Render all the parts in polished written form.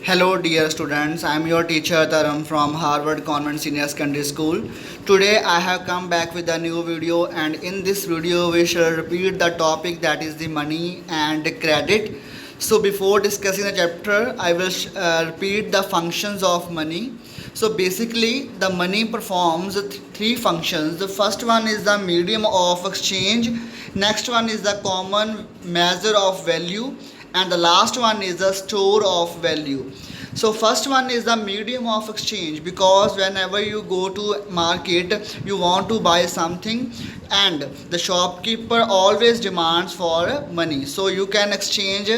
Hello, dear students. I am your teacher Tarun from Harvard Convent Senior Secondary School. Today, I have come back with a new video, and in this video, we shall repeat the topic that is the money and credit. So, before discussing the chapter, I will repeat the functions of money. So, basically, the money performs three functions. The first one is the medium of exchange, next one is the common measure of value, and the last one is the store of value. So first one is the medium of exchange, because whenever you go to market you want to buy something and the shopkeeper always demands for money, so you can exchange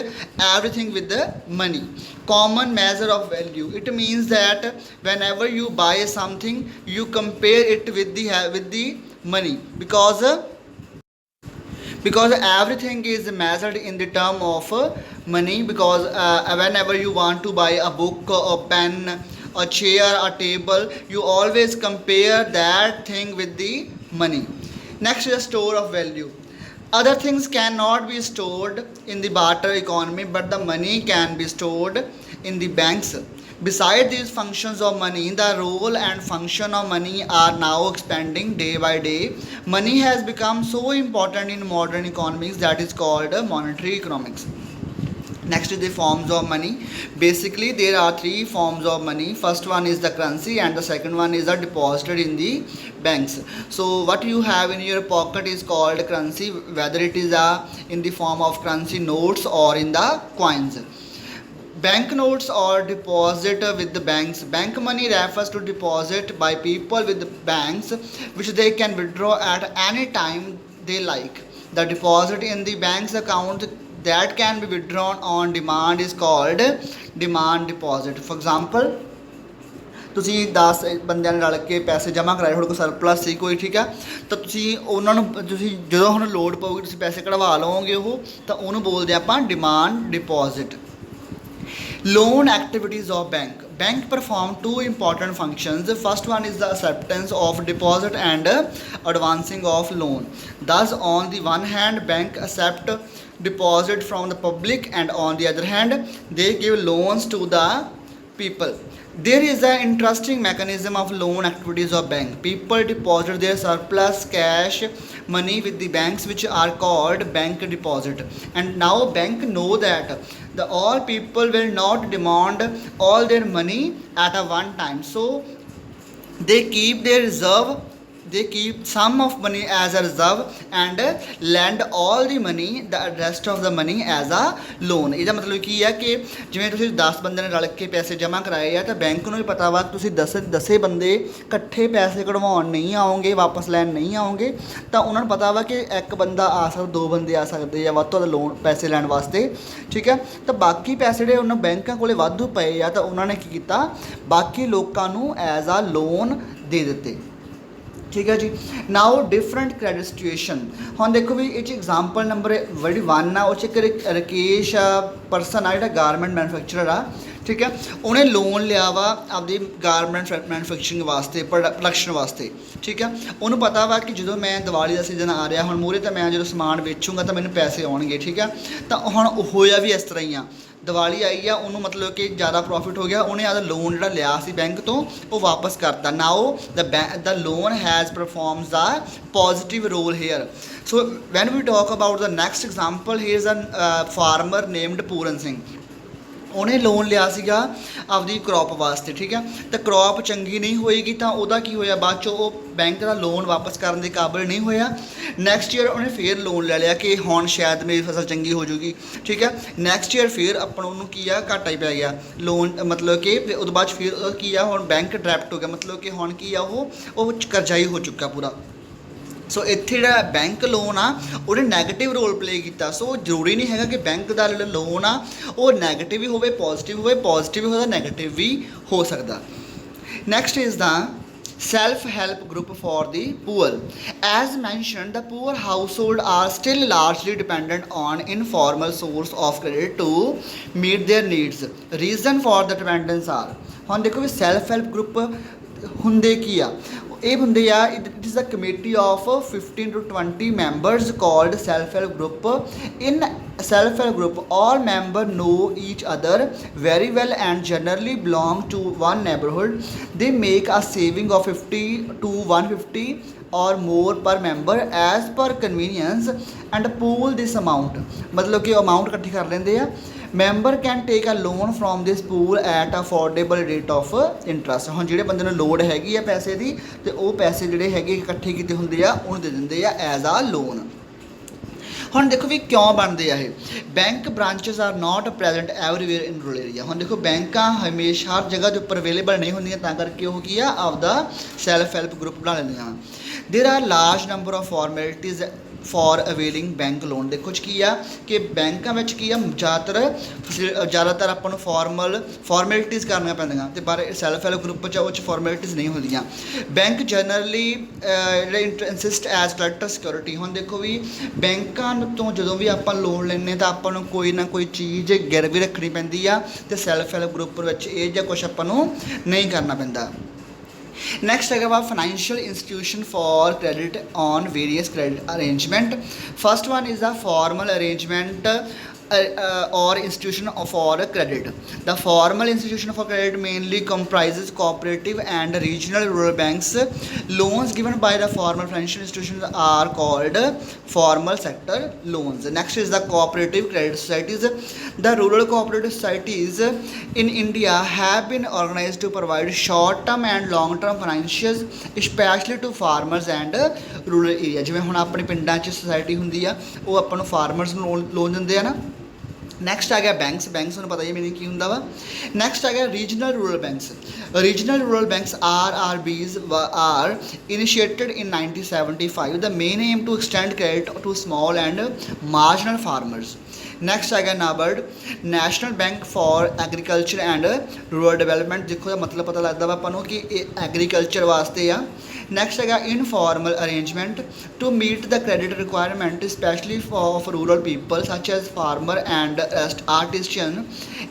everything with the money. Common measure of value, it means that whenever you buy something you compare it with the money, because everything is measured in the term of money, because whenever you want to buy a book, a pen, a chair, a table, you always compare that thing with the money. Next is store of value. Other things cannot be stored in the barter economy, but the money can be stored in the banks. Besides these functions of money, the role and function of money are now expanding day by day. Money has become so important in modern economies that is called monetary economics. Next is the forms of money. Basically, there are three forms of money. First one is the currency, and the second one is the deposited in the banks. So what you have in your pocket is called currency, whether it is in the form of currency notes or in the coins. Banknotes or deposit with the banks. Bank money refers to deposit by people with the banks, which they can withdraw at any time they like. The deposit in the bank's account that can be withdrawn on demand is called demand deposit. For example, ਤੁਸੀਂ 10 ਬੰਦਿਆਂ ਨੇ ਰਲ ਕੇ ਪੈਸੇ ਜਮ੍ਹਾਂ ਕਰਾਏ, ਤੁਹਾਡੇ ਕੋਲ surplus ਸੀ ਕੋਈ, ਠੀਕ ਆ, ਤਾਂ ਤੁਸੀਂ ਉਹਨਾਂ ਨੂੰ ਤੁਸੀਂ ਜਦੋਂ ਹੁਣ ਲੋੜ ਪਊਗੀ ਤੁਸੀਂ ਪੈਸੇ ਕਢਵਾ ਲਓਗੇ, ਉਹ ਤਾਂ ਉਹਨੂੰ ਬੋਲਦੇ ਆਪਾਂ demand deposit. Loan activities of bank perform two important functions. The first one is the acceptance of deposit and advancing of loan. Thus on the one hand bank accept deposit from the public, and on the other hand they give loans to the people. There is an interesting mechanism of loan activities of bank. People deposit their surplus cash money with the banks, which are called bank deposit. And now bank know that the all people will not demand all their money at a one time, so they keep their reserve, they keep some of money as a reserve and lend all the money, the rest of the money as a loan. ਇਹਦਾ ਮਤਲਬ ਕੀ ਹੈ ਕਿ ਜਿਵੇਂ ਤੁਸੀਂ 10 ਬੰਦੇ ਨੇ ਰਲ ਕੇ ਪੈਸੇ ਜਮ੍ਹਾਂ ਕਰਾਏ ਆ, ਤਾਂ ਬੈਂਕ ਨੂੰ ਵੀ ਪਤਾ ਵਾ ਤੁਸੀਂ 10 ਬੰਦੇ ਇਕੱਠੇ ਪੈਸੇ ਕਢਵਾਉਣ ਨਹੀਂ ਆਓਗੇ, ਵਾਪਸ ਲੈਣ ਨਹੀਂ ਆਓਗੇ, ਤਾਂ ਉਹਨਾਂ ਨੂੰ ਪਤਾ ਵਾ ਕਿ ਇੱਕ ਬੰਦਾ ਆ ਸਕਦਾ, 2 ਬੰਦੇ ਆ ਸਕਦੇ ਆ ਵੱਧ ਤੋਂ ਵੱਧ ਲੋਨ ਪੈਸੇ ਲੈਣ ਵਾਸਤੇ, ਠੀਕ ਹੈ, ਤਾਂ ਬਾਕੀ ਪੈਸੇ ਜਿਹੜੇ ਉਹਨਾਂ ਬੈਂਕਾਂ ਕੋਲੇ ਵਾਧੂ ਪਏ ਆ, ਤਾਂ ਉਹਨਾਂ ਨੇ ਕੀ ਕੀਤਾ, ਬਾਕੀ ਲੋਕਾਂ ਨੂੰ ਐਜ਼ ਆ ਲੋਨ ਦੇ ਦਿੱਤੇ, ਠੀਕ ਹੈ ਜੀ. ਨਾਓ ਡਿਫਰੈਂਟ ਕ੍ਰੈਡਿਟ ਸਿਚੁਏਸ਼ਨ. ਹੁਣ ਦੇਖੋ ਵੀ ਇਹ 'ਚ ਐਗਜ਼ਾਮਪਲ ਨੰਬਰ ਜਿਹੜੀ 1 ਆ, ਉਹ 'ਚ ਇੱਕ ਰਕੇਸ਼ ਪਰਸਨ ਆ ਜਿਹੜਾ ਗਾਰਮੈਂਟ ਮੈਨੂਫੈਕਚਰਰ ਆ, ਠੀਕ ਹੈ, ਉਹਨੇ ਲੋਨ ਲਿਆ ਵਾ ਆਪਦੀ ਗਾਰਮੈਂਟ ਮੈਨੂਫੈਕਚਰਿੰਗ ਵਾਸਤੇ, ਪ੍ਰੋਡਕਸ਼ਨ ਵਾਸਤੇ, ਠੀਕ ਹੈ. ਉਹਨੂੰ ਪਤਾ ਵਾ ਕਿ ਜਦੋਂ ਮੈਂ ਦੀਵਾਲੀ ਦਾ ਸੀਜ਼ਨ ਆ ਰਿਹਾ ਹੁਣ ਮੂਹਰੇ, ਤਾਂ ਮੈਂ ਜਦੋਂ ਸਮਾਨ ਵੇਚੂੰਗਾ ਤਾਂ ਮੈਨੂੰ ਪੈਸੇ ਆਉਣਗੇ, ਠੀਕ ਹੈ. ਤਾਂ ਹੁਣ ਹੋਇਆ ਵੀ ਇਸ ਤਰ੍ਹਾਂ ਹੀ ਆ, ਦੀਵਾਲੀ ਆਈ ਆ, ਉਹਨੂੰ ਮਤਲਬ ਕਿ ਜ਼ਿਆਦਾ ਪ੍ਰੋਫਿਟ ਹੋ ਗਿਆ, ਉਹਨੇ ਆਪਦਾ ਲੋਨ ਜਿਹੜਾ ਲਿਆ ਸੀ ਬੈਂਕ ਤੋਂ ਉਹ ਵਾਪਸ ਕਰਤਾ. ਨਾਓ the loan has performs the positive role here. So when we talk about the next example, here is a farmer named Pooran Singh. ਉਹਨੇ ਲੋਨ ਲਿਆ ਸੀਗਾ ਆਪਦੀ ਕ੍ਰੌਪ ਵਾਸਤੇ, ਠੀਕ ਹੈ, ਤਾਂ ਕ੍ਰੌਪ ਚੰਗੀ ਨਹੀਂ ਹੋਏਗੀ, ਤਾਂ ਉਹਦਾ ਕੀ ਹੋਇਆ, ਬਾਅਦ 'ਚੋਂ ਉਹ ਬੈਂਕ ਦਾ ਲੋਨ ਵਾਪਸ ਕਰਨ ਦੇ ਕਾਬਿਲ ਨਹੀਂ ਹੋਇਆ. ਨੈਕਸਟ ਈਅਰ ਉਹਨੇ ਫੇਰ ਲੋਨ ਲੈ ਲਿਆ ਕਿ ਹੁਣ ਸ਼ਾਇਦ ਮੇਰੀ ਫਸਲ ਚੰਗੀ ਹੋ ਜੂਗੀ, ਠੀਕ ਹੈ. ਨੈਕਸਟ ਈਅਰ ਫਿਰ ਆਪਾਂ ਉਹਨੂੰ ਕੀ ਆ, ਘਾਟਾ ਹੀ ਪੈ ਗਿਆ ਲੋਨ, ਮਤਲਬ ਕਿ ਉਹਦੇ ਬਾਅਦ ਫਿਰ ਕੀ ਆ, ਹੁਣ ਬੈਂਕ ਡਰੈਫਟ ਹੋ ਗਿਆ, ਮਤਲਬ ਕਿ ਹੁਣ ਕੀ ਆ, ਉਹ ਕਰਜ਼ਾਈ ਹੋ ਚੁੱਕਾ ਪੂਰਾ. ਸੋ ਇੱਥੇ ਜਿਹੜਾ ਬੈਂਕ ਲੋਨ ਆ ਉਹਨੇ ਨੈਗੇਟਿਵ ਰੋਲ ਪਲੇ ਕੀਤਾ. ਸੋ ਜ਼ਰੂਰੀ ਨਹੀਂ ਹੈਗਾ ਕਿ ਬੈਂਕ ਦਾ ਜਿਹੜਾ ਲੋਨ ਆ ਉਹ ਨੈਗੇਟਿਵ ਵੀ ਹੋਵੇ, ਪੋਜ਼ੀਟਿਵ ਹੋਵੇ, ਪੋਜ਼ੀਟਿਵ ਵੀ ਹੋਵੇ, ਨੈਗੇਟਿਵ ਵੀ ਹੋ ਸਕਦਾ. Next is the self-help group for the poor. As mentioned, the poor household are still largely dependent on informal source of credit to meet their needs. Reason for the dependence are, ਹੁਣ ਦੇਖੋ ਵੀ self help group ਹੁੰਦੇ ਕੀ ਆ, ਇਹ ਹੁੰਦੇ ਆ it is a committee of 15 to 20 members called self-help group. In self-help group, all members know each other very well and generally belong to one neighborhood. They make a saving of 50 to 150 or more per member as per convenience and pool this amount. मतलब कि amount ਇਕੱਠੀ ਕਰ ਲੈਂਦੇ ਆ. Member can take a loan from this pool at affordable rate of interest. ਹੁਣ ਜਿਹੜੇ ਬੰਦੇ ਨੂੰ ਲੋੜ ਹੈਗੀ ਆ ਪੈਸੇ ਦੀ ਤੇ ਉਹ ਪੈਸੇ ਜਿਹੜੇ ਹੈਗੇ ਇਕੱਠੇ ਕੀਤੇ ਹੁੰਦੇ ਆ ਉਹਨੂੰ ਦੇ ਦਿੰਦੇ ਆ ਐਜ਼ ਆ ਲੋਨ. ਹੁਣ ਦੇਖੋ ਵੀ ਕਿਉਂ ਬਣਦੇ ਆ ਇਹ. Bank branches are not present everywhere in rural area. ਹੁਣ ਦੇਖੋ ਬੈਂਕਾਂ ਹਮੇਸ਼ਾ ਹਰ ਜਗ੍ਹਾ ਦੇ ਉੱਪਰ ਅਵੇਲੇਬਲ ਨਹੀਂ ਹੁੰਦੀਆਂ, ਤਾਂ ਕਰਕੇ ਉਹ ਕੀ ਆ ਆਪਦਾ ਸੈਲਫ ਹੈਲਪ ਗਰੁੱਪ ਬਣਾ ਲੈਂਦੀਆਂ ਹਨ. There are large number of formalities for availing bank loan. ਦੇਖੋ ਜੀ ਕੀ ਆ ਕਿ ਬੈਂਕਾਂ ਵਿੱਚ ਕੀ ਆ ਜ਼ਿਆਦਾਤਰ ਆਪਾਂ ਨੂੰ ਫਾਰਮੈਲਿਟੀਜ਼ ਕਰਨੀਆਂ ਪੈਂਦੀਆਂ ਤੇ ਪਰ ਸੈਲਫ ਹੈਲਪ ਗਰੁੱਪ 'ਚ ਉਹ 'ਚ ਫਾਰਮੈਲਿਟੀਜ਼ ਨਹੀਂ ਹੁੰਦੀਆਂ. ਬੈਂਕ ਜਨਰਲੀ ਜਿਹੜੇ ਇੰਸਿਸਟ ਐਜ਼ ਕਲੈਕਟਰ ਸਿਕਿਉਰਿਟੀ. ਹੁਣ ਦੇਖੋ ਵੀ ਬੈਂਕਾਂ ਤੋਂ ਜਦੋਂ ਵੀ ਆਪਾਂ ਲੋਨ ਲੈਂਦੇ ਤਾਂ ਆਪਾਂ ਨੂੰ ਕੋਈ ਨਾ ਕੋਈ ਚੀਜ਼ ਗਿਰਵੀ ਰੱਖਣੀ ਪੈਂਦੀ ਆ ਤੇ ਸੈਲਫ ਹੈਲਪ ਗਰੁੱਪ ਵਿੱਚ ਇਹ ਜਿਹਾ ਕੁਛ ਆਪਾਂ ਨੂੰ ਨਹੀਂ ਕਰਨਾ ਪੈਂਦਾ. Next ਹੈਗਾ ਵਾ financial institution for credit on various credit arrangement. First one is the formal arrangement or institution for credit. The formal institution for credit mainly comprises cooperative and regional rural banks. Loans given by the formal financial institutions are called formal sector loans. Next is the cooperative credit societies. The rural cooperative societies in India have been organized to provide short term and long term financials especially to farmers and rural area. ਜਿਵੇਂ ਹੁਣ ਆਪਣੇ ਪਿੰਡਾਂ 'ਚ society ਹੁੰਦੀ ਆ ਉਹ ਆਪਾਂ ਨੂੰ ਫਾਰਮਰਸ ਨੂੰ ਲੋਨ ਦਿੰਦੇ ਆ ਨਾ. ਨੈਕਸਟ ਆ ਗਿਆ ਬੈਂਕਸ. ਬੈਂਕਸ ਨੂੰ ਪਤਾ ਹੀ ਮੀਨਿੰਗ ਕੀ ਹੁੰਦਾ ਵਾ. ਨੈਕਸਟ ਆ ਗਿਆ regional rural banks. Regional rural banks RRBs are initiated in 1975. The main aim to extend credit to small and marginal farmers. Next ਹੈਗਾ NABARD, national bank for agriculture and rural development. ਦੇਖੋ ਦਾ ਮਤਲਬ ਪਤਾ ਲੱਗਦਾ ਵਾ ਆਪਾਂ ਨੂੰ ਕਿ ਇਹ ਐਗਰੀਕਲਚਰ ਵਾਸਤੇ ਆ. ਨੈਕਸਟ ਹੈਗਾ ਇਨਫੋਰਮਲ ਅਰੇਂਜਮੈਂਟ ਟੂ ਮੀਟ ਦਾ credit requirement specially for rural people such as farmer and artisan.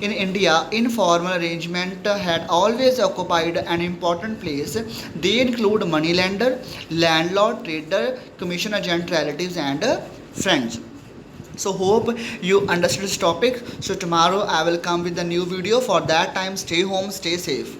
In India, informal arrangement had always occupied an important place. They include money lender, landlord, trader, commission agent, relatives and friends. So hope you understood this topic. So tomorrow I will come with a new video. For that time, stay home, stay safe.